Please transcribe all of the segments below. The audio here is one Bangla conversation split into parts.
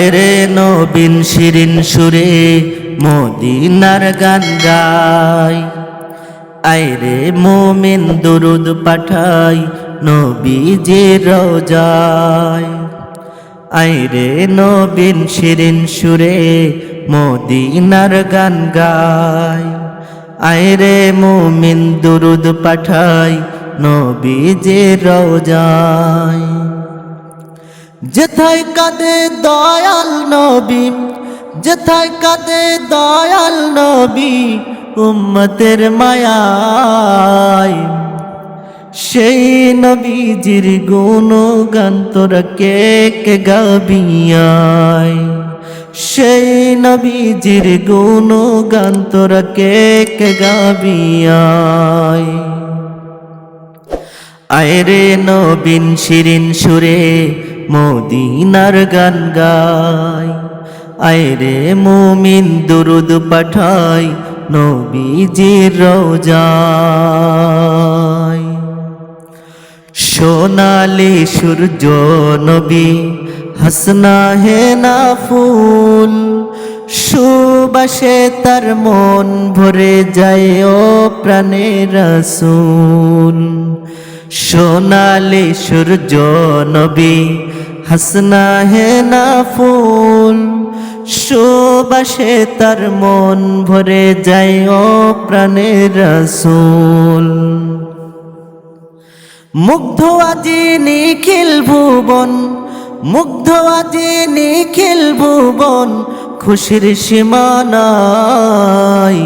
আয়রে নবীন শিরিন সুরে মদিনার গান গায়। আয়রে মুমিন দুরুদ পাঠাই নবীজির রওজায়। আয়রে নবীন শিরিন সুরে মদিনার গান গায়। আয়রে মুমিন দুরুদ পাঠাই নবীজির রওজায়। যেথায় কাঁদে দয়াল নবী, যেথায় কাঁদে দয়াল নবী উম্মতের মায়ায়, সেই নবীজির গুণগান তোরা কে কে গাবি আয়। সেই নবীজির গুণগান তোরা কে কে গাবি আয়। আয়রে নবীন শিরিন সুরে মদিনার গান গায়। আয়রে মুমিন দুরুদ পাঠাই নবীজির রওজায়। সোনালি সূর্য নবী হাসনা হে না ফুল, সুবাসে তার মন ভরে যায় ও প্রাণে রাসূল। সোনালি সূর্য নবী হাসনা হে না ফুল, সুবাসে তার মন ভরে যায় ও প্রাণে রাসূল। মুগ্ধ আজি নিখিল ভুবন, মুগ্ধ আজি নিখিল ভুবন, খুশির সীমা নাই।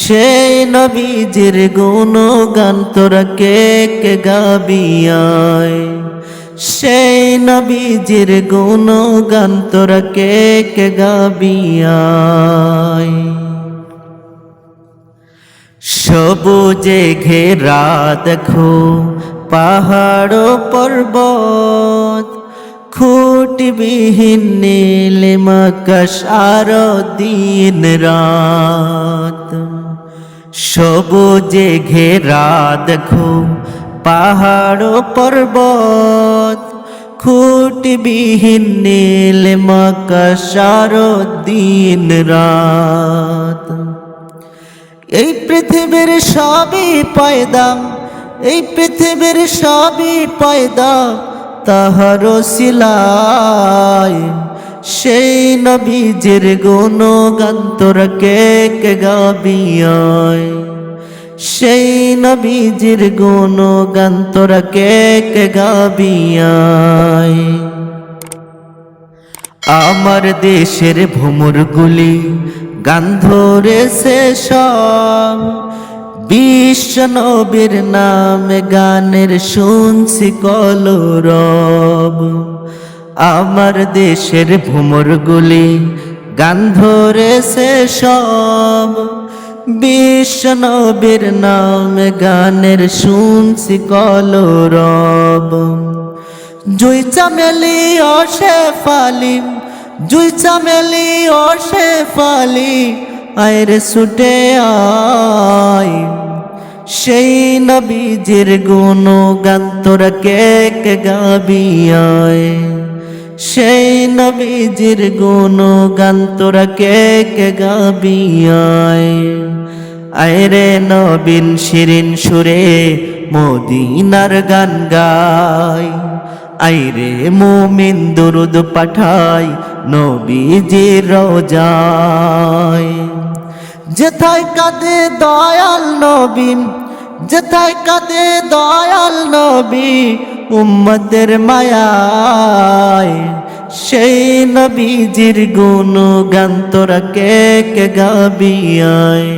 সেই নবীজির গুণগান তোরা কে কে গাবি আয়। সেই নবীজির গুণগান তোরা কে কে গাবি আয়। সবুজে ঘেরা দেখো পাহাড় পর্বত, খুঁটিবিহীন নীলিম আকাশ আর দিন রাত। সবুজে ঘেরা দেখো পাহাড় পর্বত, খুঁটিবিহীন নীলিম আকাশ আর দিন রাত। এই পৃথিবীর সবই পয়দা, এই পৃথিবীর সবই পয়দা তাহার সিলায়। সেই নবীজির গুণগান তোরা কে কে গাবি আয়। সেই নবীজির গুণগান তোরা কে কে গাবি আয়। আমার দেশের ভ্রমরগুলি গান ধরেছে সব, বিশ্ব নবীর নামে গানের শুনছি কলরব। আমার দেশের ভ্রমরগুলি গান ধরেছে সব, বিশ্ব নবীর নামে গানের শুনছি কলরব। জুই চামেলি ও শেফালি, জুই চামেলি ও শেফালি আয়রে ছুটে আয়। সেই নবীজির গুণগান তোরা কে কে গাবি আয়। সেই নবীজির গুণগান তোরা কে কে গাবি আয়। আয়রে নবীন শিরিন সুরে মদিনার গান গায়। আয়রে মুমিন দুরুদ পাঠাই নবীজির রওজায়। যেথায় কাঁদে দয়াল নবী, যেথায় কাঁদে দয়াল নবী উম্মতের মায়ায়, সেই নবীজির গুণগান তোরা কে কে গাবি আয়।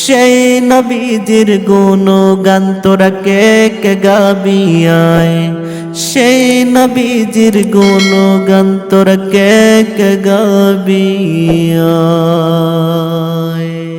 সেই নবীজির গুণগান তোরা কে কে গাবি আয়। সেই নবীজির গুণগান তোরা কে কে গাবি আয়।